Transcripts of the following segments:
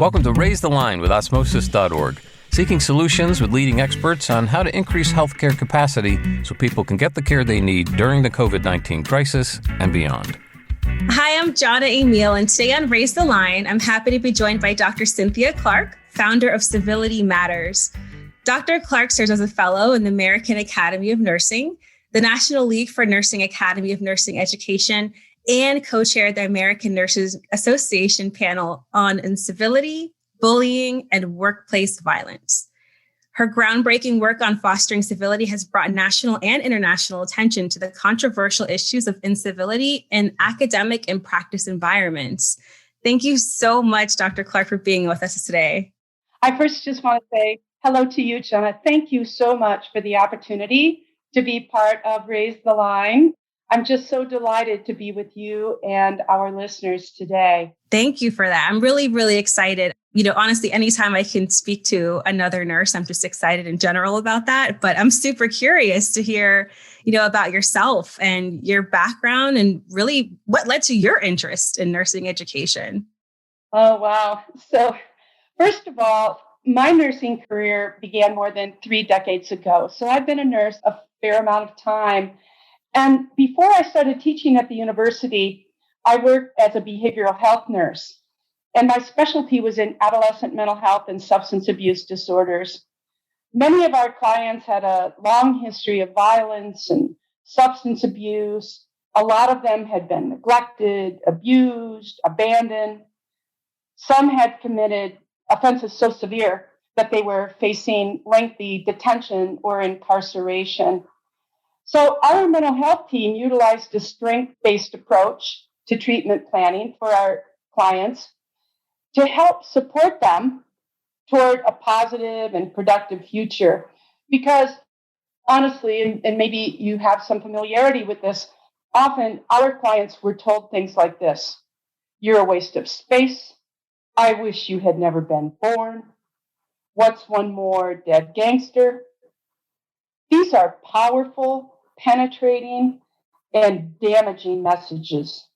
Welcome to Raise the Line with Osmosis.org, seeking solutions with leading experts on how to increase healthcare capacity so people can get the care they need during the COVID-19 crisis and beyond. Hi, I'm Jonna Emil, and today on Raise the Line, I'm happy to be joined by Dr. Cynthia Clark, founder of Civility Matters. Dr. Clark serves as a fellow in the American Academy of Nursing, the National League for Nursing Academy of Nursing Education, and co-chaired the American Nurses Association panel on incivility, bullying, and workplace violence. Her groundbreaking work on fostering civility has brought national and international attention to the controversial issues of incivility in academic and practice environments. Thank you so much, Dr. Clark, for being with us today. I first just want to say hello to you, Jenna. Thank you so much for the opportunity to be part of Raise the Line. I'm just so delighted to be with you and our listeners today. Thank you for that. I'm really, really excited. Honestly, anytime I can speak to another nurse, I'm just excited in general about that. But I'm super curious to hear, about yourself and your background and really what led to your interest in nursing education. Oh, wow. So first of all, my nursing career began more than 3 decades ago. So I've been a nurse a fair amount of time. And before I started teaching at the university, I worked as a behavioral health nurse. And my specialty was in adolescent mental health and substance abuse disorders. Many of our clients had a long history of violence and substance abuse. A lot of them had been neglected, abused, abandoned. Some had committed offenses so severe that they were facing lengthy detention or incarceration. So our mental health team utilized a strength-based approach to treatment planning for our clients to help support them toward a positive and productive future. Because honestly, and maybe you have some familiarity with this, often our clients were told things like this: "You're a waste of space. I wish you had never been born. What's one more dead gangster?" These are powerful, penetrating, and damaging messages.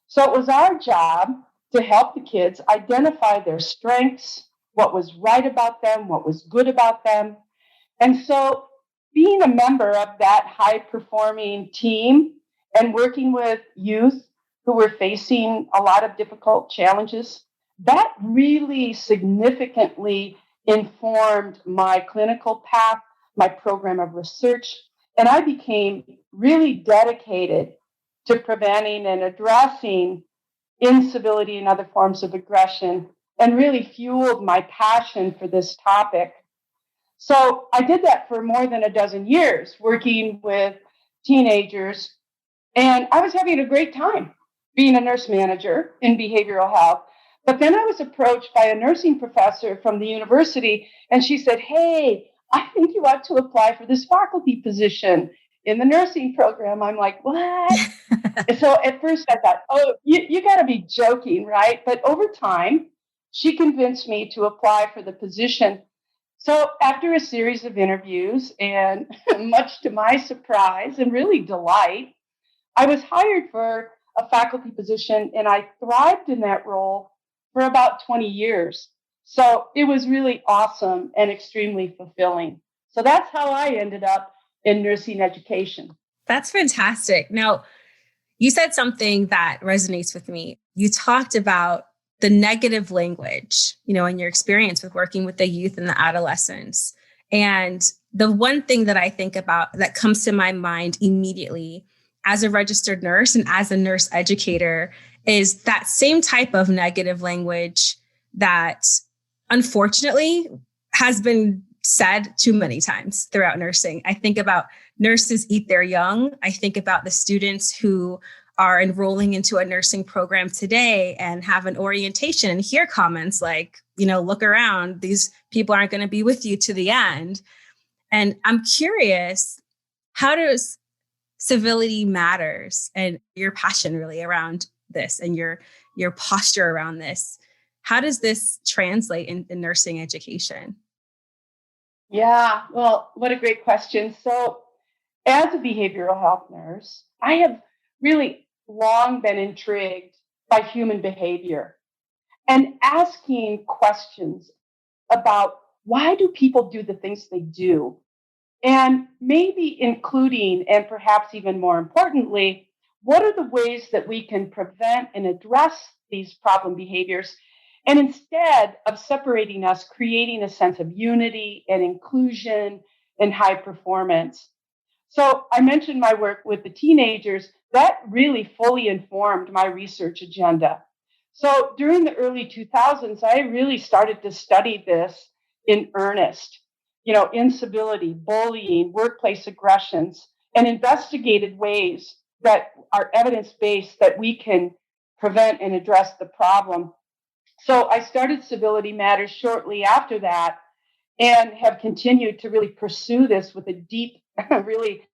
So it was our job to help the kids identify their strengths, what was right about them, what was good about them. And so being a member of that high-performing team and working with youth who were facing a lot of difficult challenges, that really significantly informed my clinical path, my program of research, and I became really dedicated to preventing and addressing incivility and other forms of aggression, and really fueled my passion for this topic. So I did that for more than a dozen years, working with teenagers, and I was having a great time being a nurse manager in behavioral health. But then I was approached by a nursing professor from the university, and she said, "Hey, I think you ought to apply for this faculty position in the nursing program." I'm like, "What?" So at first I thought, "Oh, you got to be joking, right?" But over time, she convinced me to apply for the position. So after a series of interviews, and much to my surprise and really delight, I was hired for a faculty position, and I thrived in that role for about 20 years. So it was really awesome and extremely fulfilling. So that's how I ended up in nursing education. That's fantastic. Now, you said something that resonates with me. You talked about the negative language, in your experience with working with the youth and the adolescents. And the one thing that I think about that comes to my mind immediately as a registered nurse and as a nurse educator is that same type of negative language that unfortunately has been said too many times throughout nursing. I think about nurses eat their young. I think about the students who are enrolling into a nursing program today and have an orientation and hear comments like, look around, these people aren't going to be with you to the end. And I'm curious, how does Civility Matters and your passion really around this and your posture around this, how does this translate in nursing education? Yeah, well, what a great question. So as a behavioral health nurse, I have really long been intrigued by human behavior. and asking questions about why do people do the things they do? And maybe including, and perhaps even more importantly, what are the ways that we can prevent and address these problem behaviors? And instead of separating us, creating a sense of unity and inclusion and high performance. So I mentioned my work with the teenagers. That really fully informed my research agenda. So during the early 2000s, I really started to study this in earnest, incivility, bullying, workplace aggressions, and investigated ways that are evidence-based that we can prevent and address the problem. So I started Civility Matters shortly after that and have continued to really pursue this with a deep, really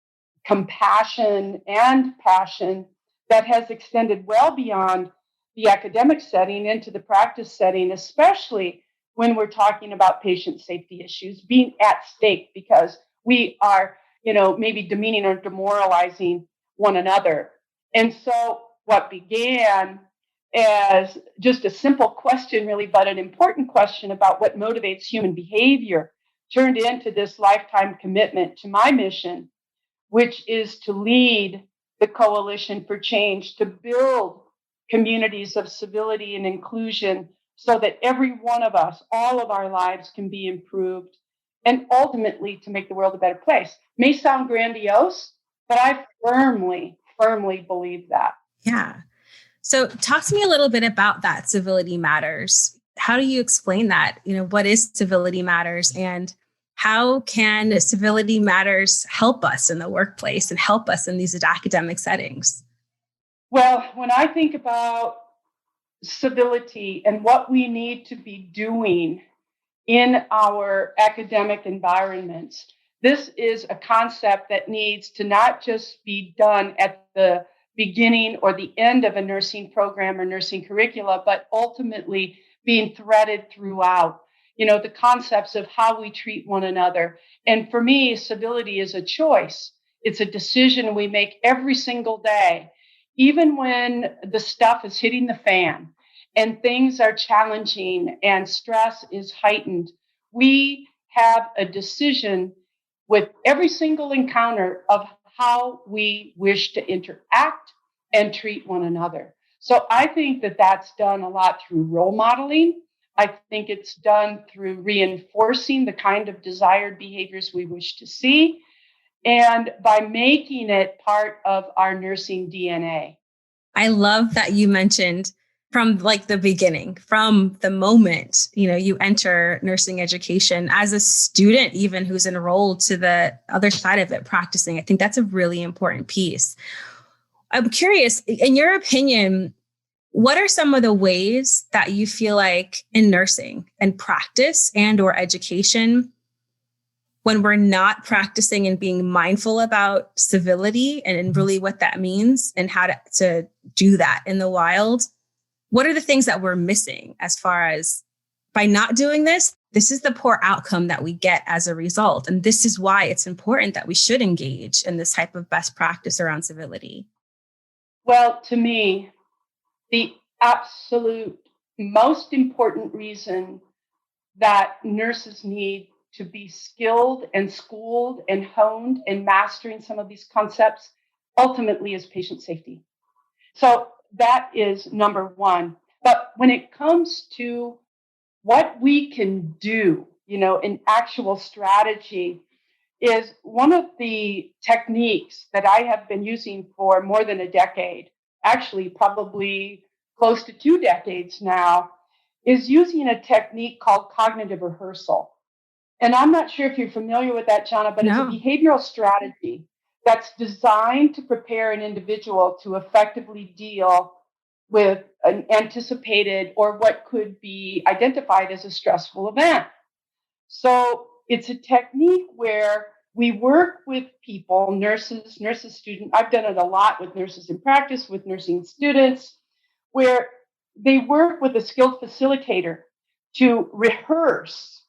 compassion and passion that has extended well beyond the academic setting into the practice setting, especially when we're talking about patient safety issues being at stake because we are, maybe demeaning or demoralizing one another. And so what began as just a simple question, really, but an important question about what motivates human behavior turned into this lifetime commitment to my mission, which is to lead the Coalition for Change, to build communities of civility and inclusion so that every one of us, all of our lives can be improved and ultimately to make the world a better place. May sound grandiose, but I firmly, firmly believe that. Yeah. So talk to me a little bit about that Civility Matters. How do you explain that? What is Civility Matters and how can Civility Matters help us in the workplace and help us in these academic settings? Well, when I think about civility and what we need to be doing in our academic environments, this is a concept that needs to not just be done at the beginning or the end of a nursing program or nursing curricula, but ultimately being threaded throughout, the concepts of how we treat one another. And for me, civility is a choice. It's a decision we make every single day, even when the stuff is hitting the fan and things are challenging and stress is heightened. We have a decision with every single encounter of how we wish to interact and treat one another. So I think that that's done a lot through role modeling. I think it's done through reinforcing the kind of desired behaviors we wish to see and by making it part of our nursing DNA. I love that you mentioned from the beginning, from the moment, you enter nursing education as a student, even who's enrolled to the other side of it, practicing. I think that's a really important piece. I'm curious, in your opinion, what are some of the ways that you feel like in nursing and practice and or education, when we're not practicing and being mindful about civility and really what that means and how to do that in the wild, what are the things that we're missing as far as by not doing this? This is the poor outcome that we get as a result. And this is why it's important that we should engage in this type of best practice around civility. Well, to me, the absolute most important reason that nurses need to be skilled and schooled and honed in mastering some of these concepts ultimately is patient safety. So that is number one. But when it comes to what we can do, in actual strategy, is one of the techniques that I have been using for more than a decade, actually probably close to 2 decades now, is using a technique called cognitive rehearsal. And I'm not sure if you're familiar with that, Jana, but No. It's a behavioral strategy that's designed to prepare an individual to effectively deal with an anticipated or what could be identified as a stressful event. So it's a technique where we work with people, nurses, students. I've done it a lot with nurses in practice, with nursing students, where they work with a skilled facilitator to rehearse.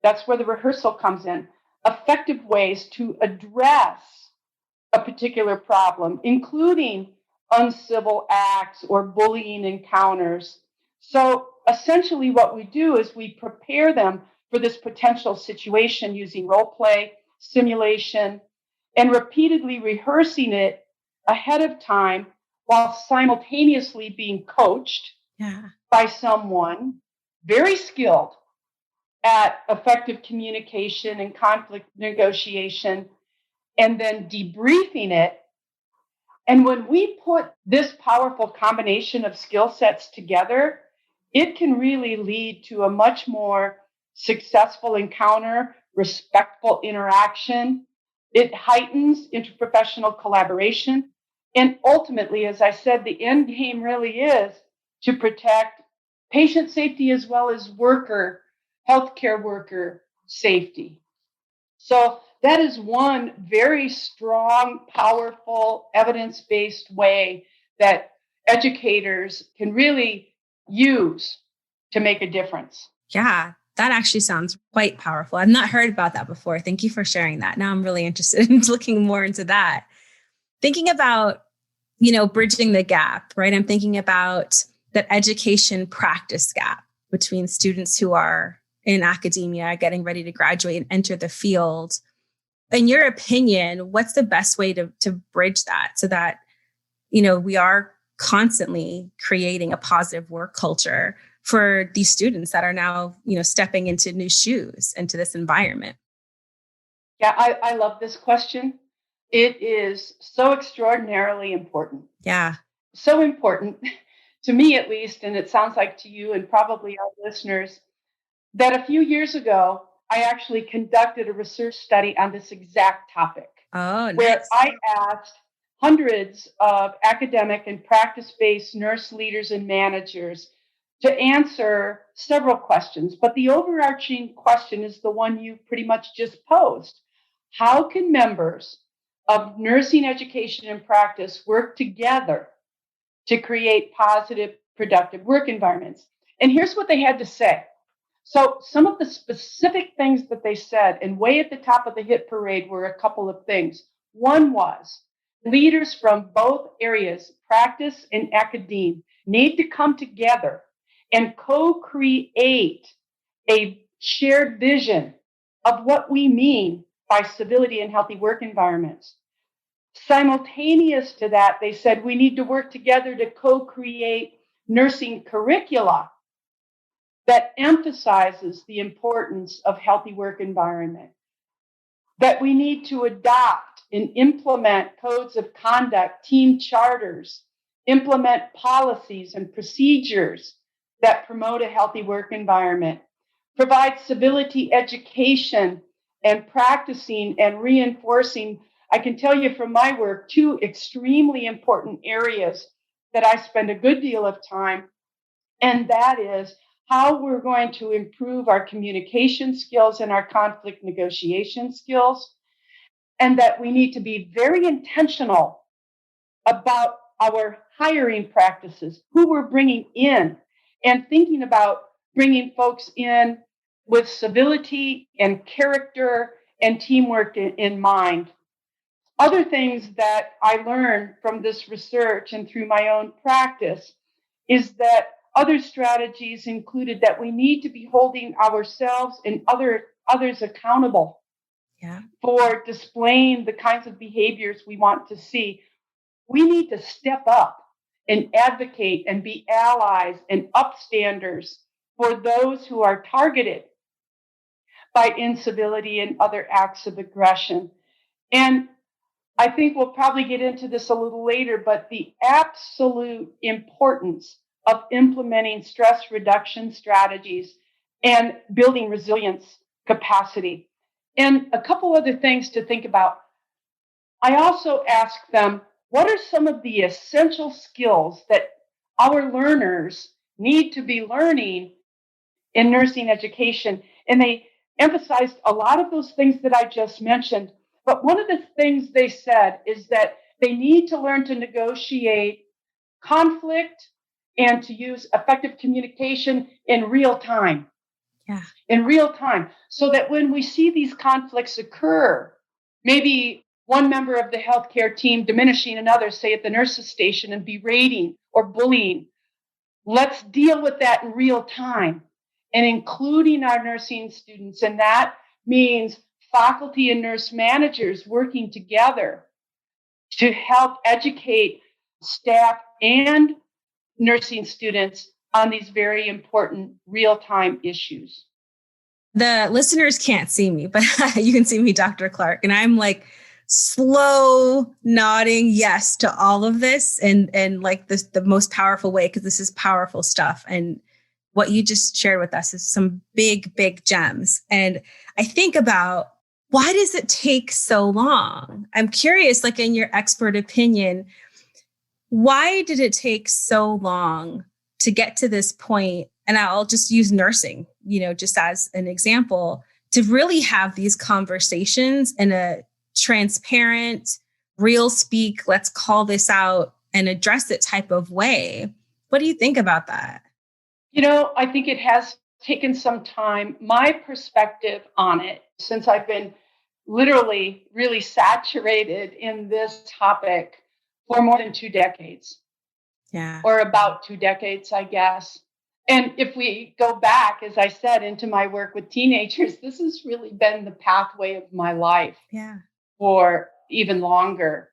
That's where the rehearsal comes in. Effective ways to address a particular problem, including uncivil acts or bullying encounters. So essentially what we do is we prepare them for this potential situation using role play, simulation, and repeatedly rehearsing it ahead of time while simultaneously being coached by someone very skilled at effective communication and conflict negotiation, and then debriefing it. And when we put this powerful combination of skill sets together, it can really lead to a much more successful encounter, respectful interaction. It heightens interprofessional collaboration. And ultimately, as I said, the end game really is to protect patient safety as well as healthcare worker safety. So that is one very strong, powerful, evidence-based way that educators can really use to make a difference. Yeah, that actually sounds quite powerful. I've not heard about that before. Thank you for sharing that. Now I'm really interested in looking more into that. Thinking about, bridging the gap, right? I'm thinking about that education practice gap between students who are in academia, getting ready to graduate and enter the field. In your opinion, what's the best way to bridge that so that, we are constantly creating a positive work culture for these students that are now, stepping into new shoes, into this environment? Yeah, I love this question. It is so extraordinarily important. Yeah. So important to me, at least, and it sounds like to you and probably our listeners, that a few years ago, I actually conducted a research study on this exact topic. Oh, nice. Where I asked hundreds of academic and practice-based nurse leaders and managers to answer several questions. But the overarching question is the one you pretty much just posed. How can members of nursing education and practice work together to create positive, productive work environments? And here's what they had to say. So some of the specific things that they said, and way at the top of the hit parade, were a couple of things. One was leaders from both areas, practice and academe, need to come together and co-create a shared vision of what we mean by civility and healthy work environments. Simultaneous to that, they said we need to work together to co-create nursing curricula that emphasizes the importance of healthy work environment, that we need to adopt and implement codes of conduct, team charters, implement policies and procedures that promote a healthy work environment, provide civility education and practicing and reinforcing. I can tell you from my work, two extremely important areas that I spend a good deal of time, and that is how we're going to improve our communication skills and our conflict negotiation skills, and that we need to be very intentional about our hiring practices, who we're bringing in, and thinking about bringing folks in with civility and character and teamwork in mind. Other things that I learned from this research and through my own practice is that other strategies included that we need to be holding ourselves and others accountable for displaying the kinds of behaviors we want to see. We need to step up and advocate and be allies and upstanders for those who are targeted by incivility and other acts of aggression. And I think we'll probably get into this a little later, but the absolute importance of implementing stress reduction strategies and building resilience capacity. And a couple other things to think about. I also asked them, what are some of the essential skills that our learners need to be learning in nursing education? And they emphasized a lot of those things that I just mentioned. But one of the things they said is that they need to learn to negotiate conflict and to use effective communication in real time. Yeah. In real time, so that when we see these conflicts occur, maybe one member of the healthcare team diminishing another, say at the nurse's station, and berating or bullying, Let's deal with that in real time and including our nursing students. And that means faculty and nurse managers working together to help educate staff and nursing students on these very important real-time issues. The listeners can't see me, but you can see me, Dr. Clark. And I'm like slow nodding yes to all of this and like this, the most powerful way, because this is powerful stuff. And what you just shared with us is some big, big gems. And I think about, why does it take so long? I'm curious, like in your expert opinion, why did it take so long to get to this point? And I'll just use nursing, just as an example, to really have these conversations in a transparent, real speak, let's call this out and address it type of way. What do you think about that? I think it has taken some time. My perspective on it, since I've been literally really saturated in this topic for more than 2 decades. Yeah. Or about 2 decades, I guess. And if we go back, as I said, into my work with teenagers, this has really been the pathway of my life. Yeah. For even longer.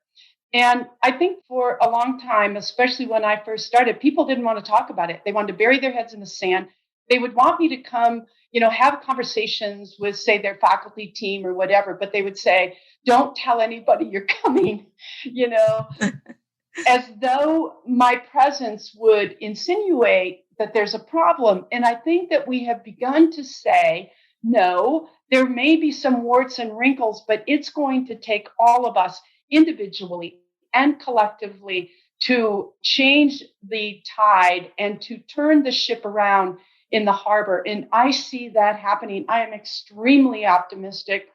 And I think for a long time, especially when I first started, people didn't want to talk about it. They wanted to bury their heads in the sand. They would want me to come, have conversations with, say, their faculty team or whatever, but they would say, don't tell anybody you're coming, as though my presence would insinuate that there's a problem. And I think that we have begun to say, no, there may be some warts and wrinkles, but it's going to take all of us individually and collectively to change the tide and to turn the ship around in the harbor. And I see that happening. I am extremely optimistic.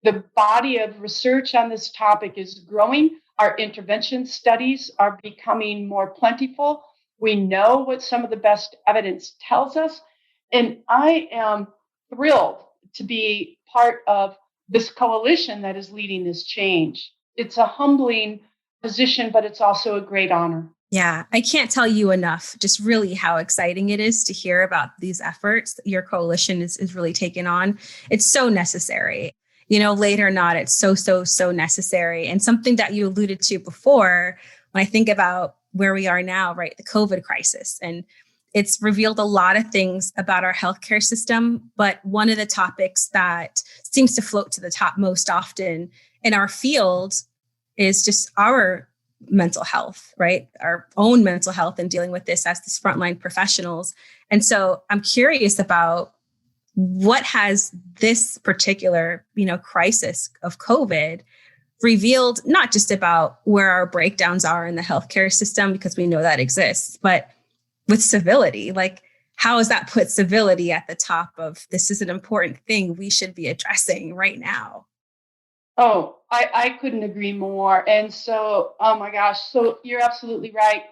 The body of research on this topic is growing. Our intervention studies are becoming more plentiful. We know what some of the best evidence tells us. And I am thrilled to be part of this coalition that is leading this change. It's a humbling position, but it's also a great honor. Yeah, I can't tell you enough, just really how exciting it is to hear about these efforts that your coalition is really taking on. It's so necessary. Late or not, it's so necessary. And something that you alluded to before, when I think about where we are now, right? The COVID crisis. And it's revealed a lot of things about our healthcare system. But one of the topics that seems to float to the top most often in our field is just our mental health, right? Our own mental health and dealing with this as these frontline professionals. And so I'm curious about what has this particular, crisis of COVID revealed, not just about where our breakdowns are in the healthcare system, because we know that exists, but with civility, like how has that put civility at the top of this is an important thing we should be addressing right now? Oh, I couldn't agree more. And so, oh my gosh, so you're absolutely right.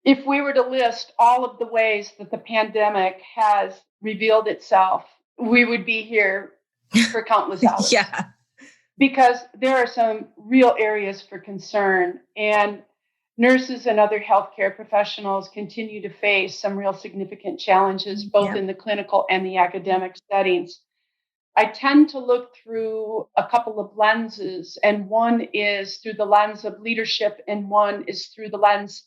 If we were to list all of the ways that the pandemic has revealed itself, we would be here for countless hours. Yeah. Because there are some real areas for concern. And nurses and other healthcare professionals continue to face some real significant challenges, both in the clinical and the academic settings. I tend to look through a couple of lenses, and one is through the lens of leadership, and one is through the lens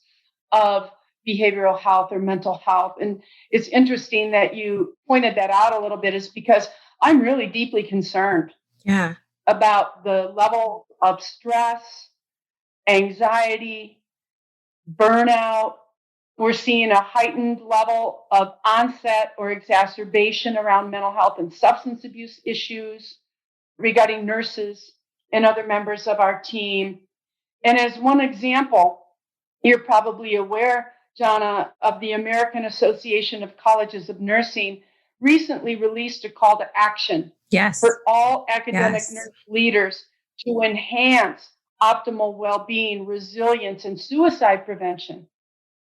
of behavioral health or mental health. And it's interesting that you pointed that out a little bit, is because I'm really deeply concerned about the level of stress, anxiety, burnout. We're seeing a heightened level of onset or exacerbation around mental health and substance abuse issues regarding nurses and other members of our team. And as one example, you're probably aware, Jana, of the American Association of Colleges of Nursing recently released a call to action for all academic nurse leaders to enhance optimal well-being, resilience, and suicide prevention.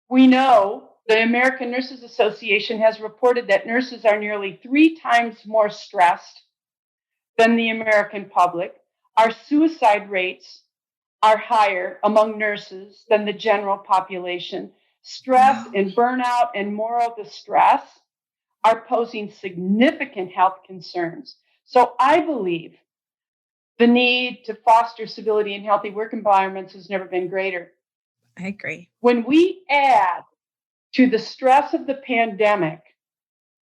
We know the American Nurses Association has reported that nurses are nearly 3 times more stressed than the American public. Our suicide rates are higher among nurses than the general population. Stress and burnout and moral distress are posing significant health concerns. So I believe the need to foster civility and healthy work environments has never been greater. I agree. When we add to the stress of the pandemic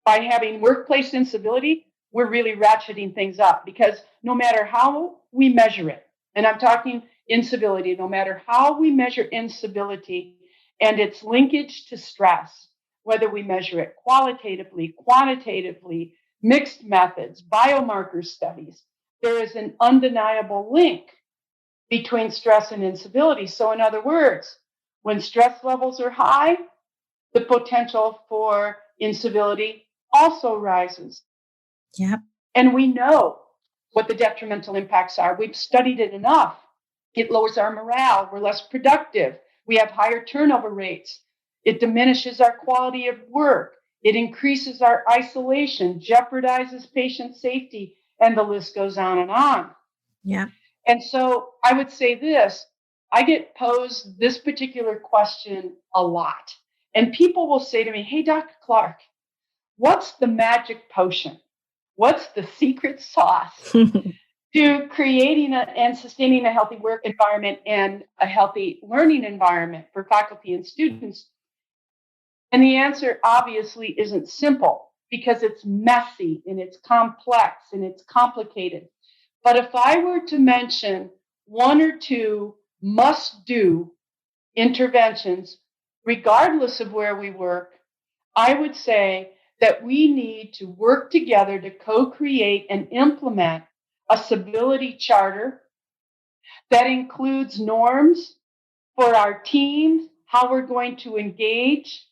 by having workplace incivility, we're really ratcheting things up, because no matter how we measure it, and I'm talking incivility, no matter how we measure incivility and its linkage to stress, whether we measure it qualitatively, quantitatively, mixed methods, biomarker studies, there is an undeniable link between stress and incivility. So in other words, when stress levels are high, the potential for incivility also rises. Yep. And we know what the detrimental impacts are. We've studied it enough. It lowers our morale. We're less productive. We have higher turnover rates. It diminishes our quality of work. It increases our isolation, jeopardizes patient safety, and the list goes on and on. Yeah. And so I would say this, I get posed this particular question a lot. And people will say to me, hey, Dr. Clark, what's the magic potion? What's the secret sauce to creating and sustaining a healthy work environment and a healthy learning environment for faculty and students? And the answer obviously isn't simple, because it's messy and it's complex and it's complicated. But if I were to mention one or two must-do interventions, regardless of where we work, I would say that we need to work together to co-create and implement a civility charter that includes norms for our teams, how we're going to engage,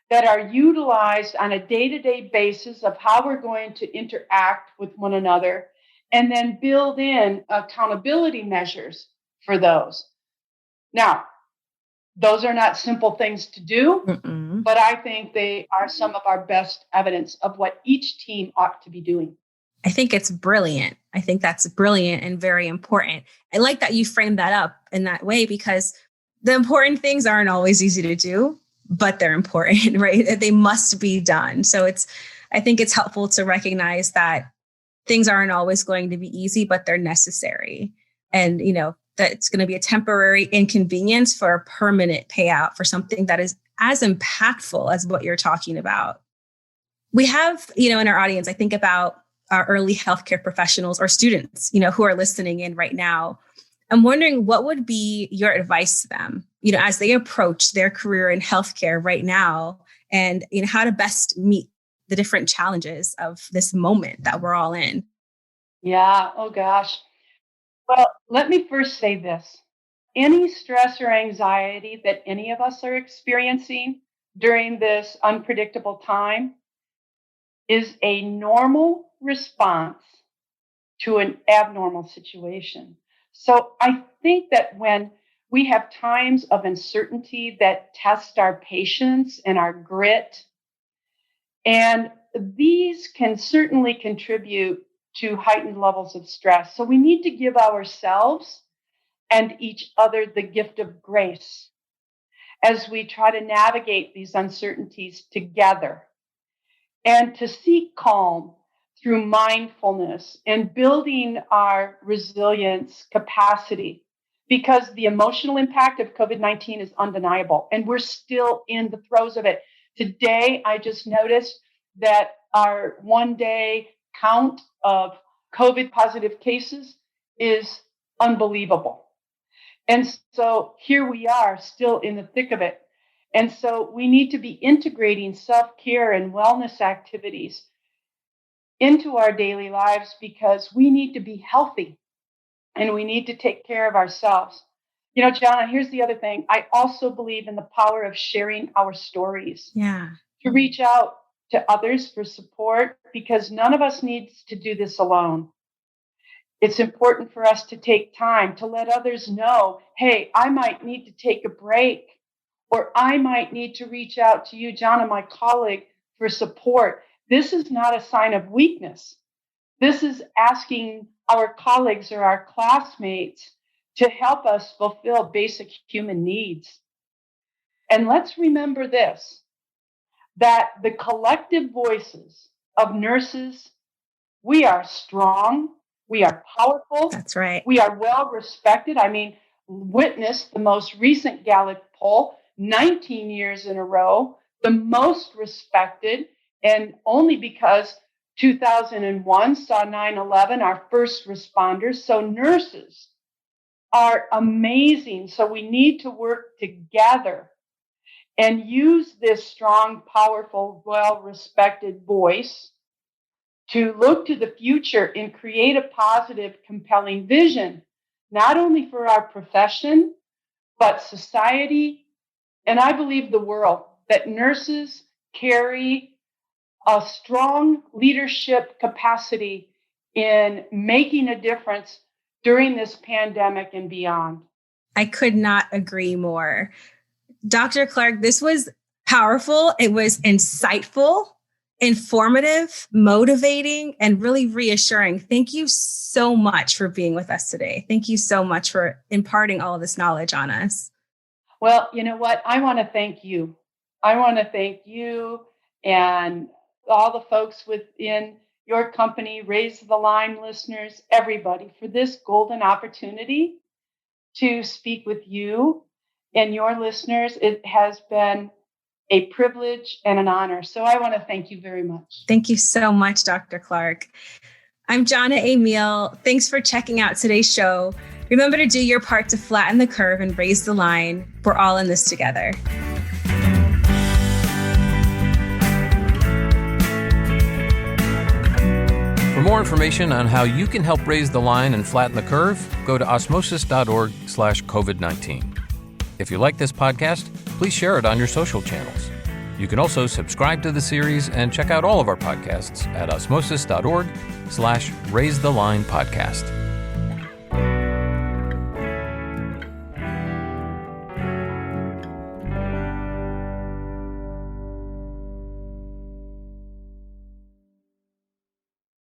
that are utilized on a day-to-day basis of how we're going to interact with one another, and then build in accountability measures for those. Now, those are not simple things to do, but I think they are some of our best evidence of what each team ought to be doing. I think it's brilliant. I think that's brilliant and very important. I like that you framed that up in that way, because the important things aren't always easy to do, but they're important, right? They must be done. So I think it's helpful to recognize that things aren't always going to be easy, but they're necessary. And, that it's going to be a temporary inconvenience for a permanent payout for something that is as impactful as what you're talking about. We have, in our audience, I think about our early healthcare professionals or students, who are listening in right now. I'm wondering, what would be your advice to them, as they approach their career in healthcare right now, and, how to best meet the different challenges of this moment that we're all in? Yeah. Oh, gosh. Well, let me first say this. Any stress or anxiety that any of us are experiencing during this unpredictable time is a normal response to an abnormal situation. So I think that when we have times of uncertainty that test our patience and our grit, and these can certainly contribute to heightened levels of stress. So we need to give ourselves and each other the gift of grace as we try to navigate these uncertainties together, and to seek calm through mindfulness and building our resilience capacity, because the emotional impact of COVID-19 is undeniable, and we're still in the throes of it. Today, I just noticed that our one-day count of COVID positive cases is unbelievable. And so here we are still in the thick of it. And so we need to be integrating self-care and wellness activities into our daily lives, because we need to be healthy and we need to take care of ourselves. Jana, here's the other thing. I also believe in the power of sharing our stories. Yeah. To reach out to others for support, because none of us needs to do this alone. It's important for us to take time to let others know, hey, I might need to take a break, or I might need to reach out to you, Jana, my colleague, for support. This is not a sign of weakness. This is asking our colleagues or our classmates to help us fulfill basic human needs. And let's remember this, that the collective voices of nurses, we are strong, we are powerful. That's right. We are well respected. I mean, witness the most recent Gallup poll, 19 years in a row, the most respected, and only because 2001 saw 9/11, our first responders. So nurses are amazing. So we need to work together and use this strong, powerful, well-respected voice to look to the future and create a positive, compelling vision, not only for our profession, but society, and I believe the world, that nurses carry a strong leadership capacity in making a difference during this pandemic and beyond. I could not agree more. Dr. Clark, this was powerful. It was insightful, informative, motivating, and really reassuring. Thank you so much for being with us today. Thank you so much for imparting all of this knowledge on us. Well, you know what? I want to thank you. I want to thank you and all the folks within your company, Raise the Line listeners, everybody, for this golden opportunity to speak with you and your listeners. It has been a privilege and an honor. So I want to thank you very much. Thank you so much, Dr. Clark. I'm Jonna Emil. Thanks for checking out today's show. Remember to do your part to flatten the curve and raise the line. We're all in this together. For more information on how you can help raise the line and flatten the curve, go to osmosis.org/COVID-19. If you like this podcast, please share it on your social channels. You can also subscribe to the series and check out all of our podcasts at osmosis.org/Raise the Line Podcast.